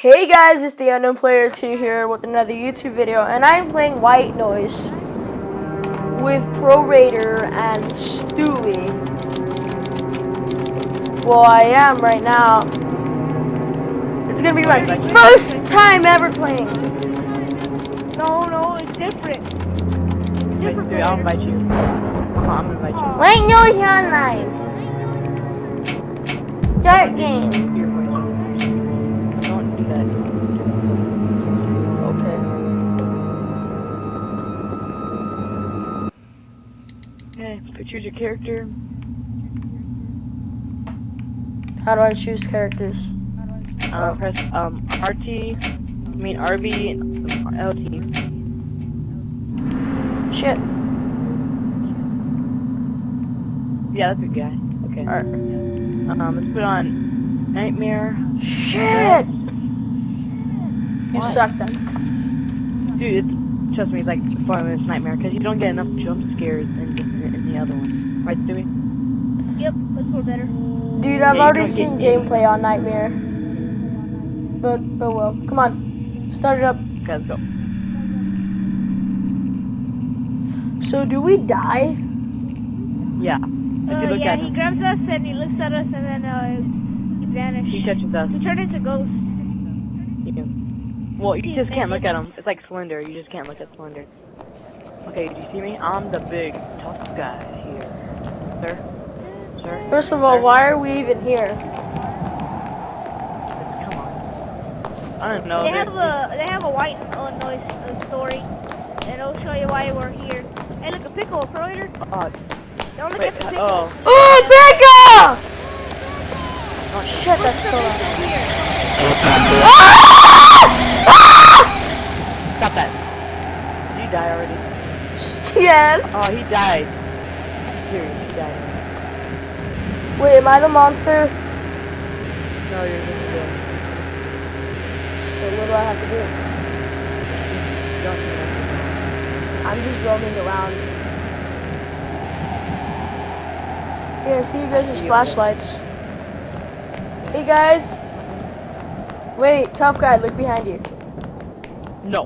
Hey guys, it's the Unknown Player 2 here with another YouTube video, and I'm playing White Noise with Pro Raider and Stewie. Well, I am right now. It's gonna be my first time ever playing. No, it's different. Dude, I'll invite you. I'm gonna invite you. White Noise Online. Start game. Don't do that. Okay. Okay, choose your character. How do I choose characters? Press RB, LT. Shit. Yeah, that's a good guy. Okay. Alright. Let's put on Nightmare. Shit! You suck then. Dude, trust me, it's like 4 minutes Nightmare, because you don't get enough jump scares in the other one. Right, Stewie? Yep, that's more better. Dude, I've already seen gameplay on Nightmare. But well. Come on. Start it up. Okay, let's go. So, do we die? Yeah. If you look Yeah, at he him, grabs us and he looks at us and then he vanishes. he touches us. He turned into ghosts. Well, you just can't look at him. It's like Slender. You just can't look at Slender. Okay, do you see me? I'm the big, tough guy here. Sir? Sir? First of all, Sir? why are we even here? Come on. I don't know. They have a white noise story, and it'll show you why we're here. Hey, look, a pickle, Proider. Don't look at the pickle. Oh, pickle! Oh shit, that's so loud. Stop that. Did you die already? Yes. Oh, he died. Serious, he died. Wait, am I the monster? No, you're just good. So what do I have to do? Don't do that. I'm just roaming around. Yeah, I see you guys' flashlights. Hey guys. Wait, tough guy, look behind you. No.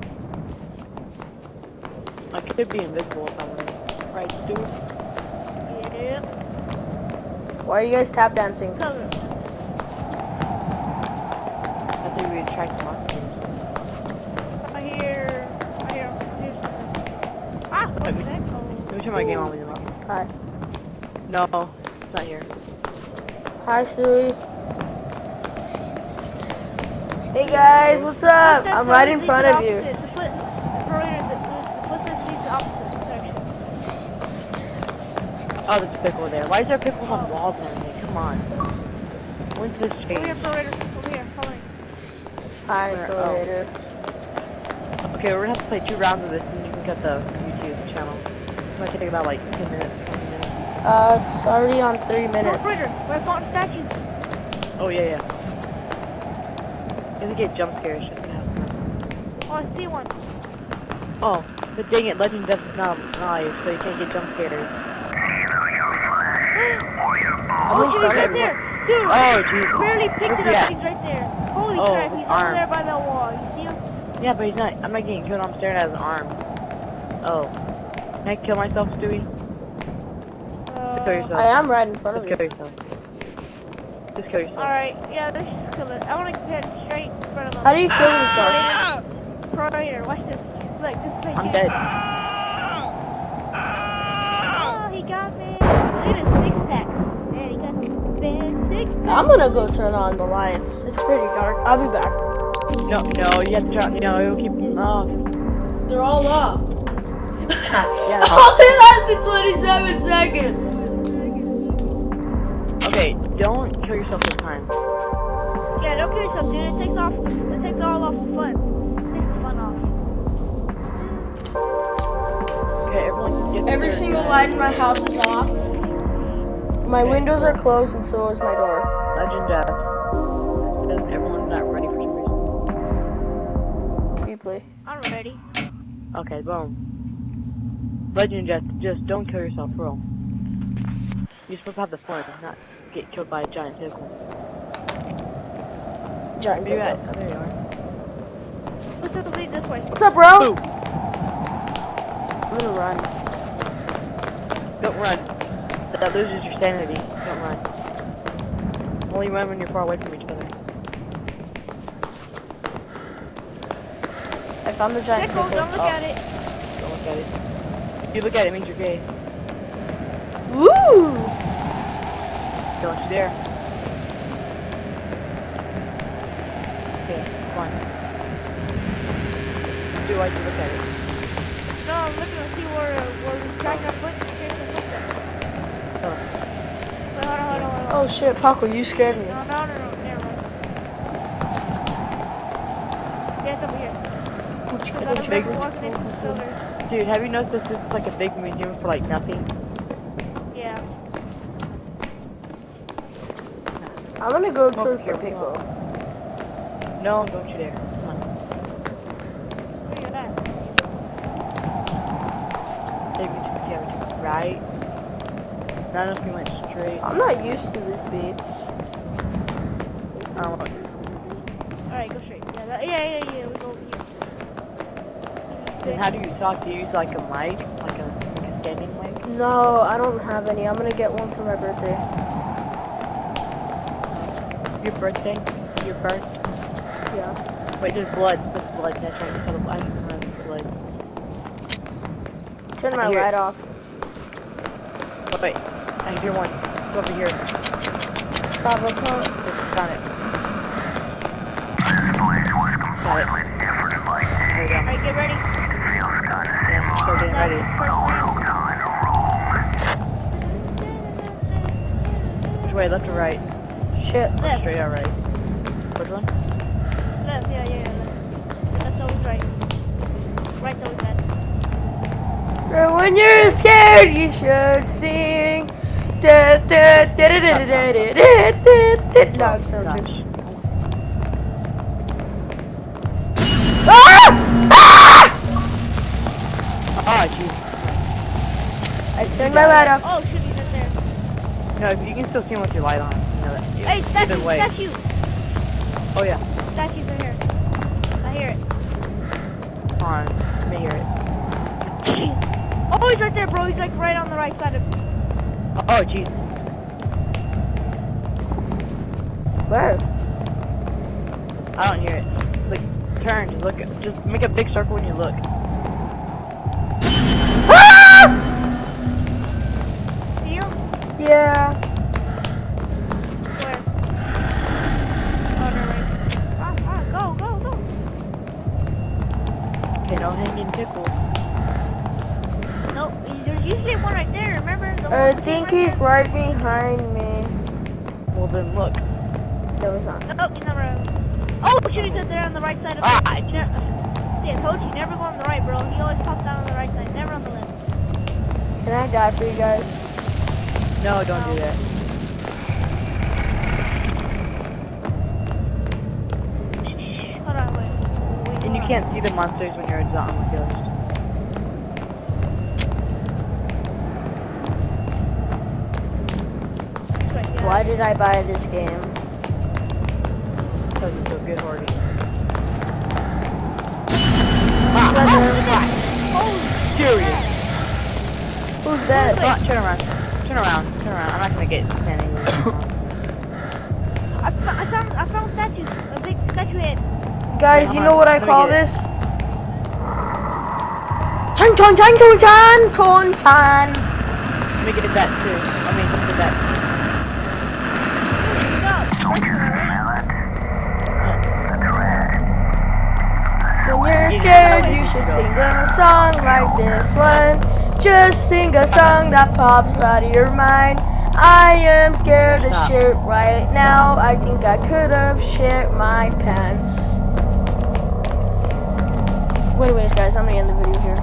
I could be invisible if I wanted. Right, Stu? Yeah. Why are you guys tap dancing? I think we attract monsters. I hear. Ah, what the heck? Let me turn my game on with you. Hi. No, it's not here. Hi, Stewie. Hey guys, what's up? I'm right in front of you. The footsteps lead the opposite direction. Oh, there's a pickle there. Why is there pickles on walls and everything? Come on. When's this Over change? here, Proider. Over here, follow me. Hi, Creator. Okay, we're gonna have to play 2 rounds of this and you can get the YouTube channel. It's gonna take about like 10 minutes, 20 minutes. It's already on 3 minutes. Proider, we're fountain statues. Oh, yeah. You get jump scares. Just gonna have fun. Oh, I see one. Oh, but dang it, Legend Death is not live, so you can't get jump scares. I'm in He's front right of you. there. Dude, Oh, jeez. barely picked Where's it he up, at? he's right there. Holy Oh, crap, he's arm. over there by the wall. You see him? Yeah, but he's not. I'm not getting killed. I'm staring at his arm. Oh. Can I kill myself, Stewie? Just kill yourself. I am right in front of Just you. kill yourself. Just kill yourself. Alright, yeah, let's just kill it. I want to get straight in front of him. How do you kill yourself? Proider, watch this. Look, this is I'm dead. Oh, he got me. Look at his six-pack. Man, he got the big six-pack. I'm gonna go turn on the lights. It's pretty dark. I'll be back. No, you have to try. It'll keep them off. They're all off. Yeah. Only lasted 27 seconds. Okay, don't kill yourself this time. Yeah, don't kill yourself, dude. It takes all off the fun. It takes the fun off. Okay, everyone get Every there. single light in my house is off. My windows are closed and so is my door. Legend Death. Everyone's not ready for some Replay. I'm ready. reason. Okay, boom. Legend Death, just don't kill yourself, bro. You're supposed to have the fun, not get killed by a giant pickle. Giant Where you pickle. at? Oh, there you are. Let's lead this way. What's up, bro? Ooh. I'm gonna run. Don't run. That loses your sanity. Don't run. Only run when you're far away from each other. I found the giant Pickle, pickle. don't look at it. Don't look at it. If you look at it, it means you're gay. Woo! Don't you dare. Okay, come on. Do I look at it? No, I'm looking to see where we're tracking our footsteps. Oh. Wait, hold on. Oh shit, Paco, you scared me. No, never mind. Yeah, it's over here. Because big- I'm walking into the pillars. Dude, have you noticed this is like a big museum for like nothing? Yeah. I'm gonna go Come towards over the here, pickle. No, don't you dare. Come on. Where you at? Take me to the right. Not if we went straight. I'm not used to this beats. Alright, go straight. Yeah, we go over here. And how do you talk? Do you use like a mic? Like a standing mic? No, I don't have any. I'm gonna get one for my birthday. Your birthday? Your birth? Yeah. Wait, there's blood. There's blood. That's right. I can remember blood. Turn I my hear it. light off. Oh, wait. I hear one. Go over here. Top of Found it. Got it. There we go. Alright, get ready. Yeah, start getting ready. Which way? Left or right? Shit. Left. Straight or right? Which one? Left, yeah, left. That's always right. Right's always bad. When you're scared, you should sing. Da, da, da, da, da, da, da, da, da, da. No, it's not Gosh. true. Ah! Ah! Oh, jeez. I turned my light off. Oh, shit, he's in there. No, you can still see him with your light on. You know that. Hey, Either way. statue. Oh, yeah. Statue's in here. I hear it. Come on. Let me hear it. Oh, he's right there, bro. He's like right on the right side of. Oh, jeez. Where? I don't hear it. Like, turn. Just look. Just make a big circle when you look. Ah! See him? Yeah. Where? Oh, no, right. Go. Okay, no hanging pickles. Nope, there's usually one right there, remember? The I one think right he's right behind me. Well, then look. No, he's not. there? Nope, he's not right. Oh, shoot, he's up there on the right side of Ah, See, I told you, never go on the right, bro. He always pops down on the right side, never on the left. Can I die for you guys? No, don't do that. Hold on, wait. And you can't see the monsters when you're on the ghost. Why did I buy this game? Because it's so good already. Oh, Serious. Who's that? Turn around. I'm not gonna get standing. I found statues, a big statue head. Guys, Wait, you hold know on. what I Let me call get it. this? Chan chon chan chon chan chon chan. Let me get that too. Let me get that. When you're scared, you should sing a song like this one. Just sing a song that pops out of your mind. I am scared of shit right now. I think I could have shit my pants. Anyways, guys, I'm gonna end the video here.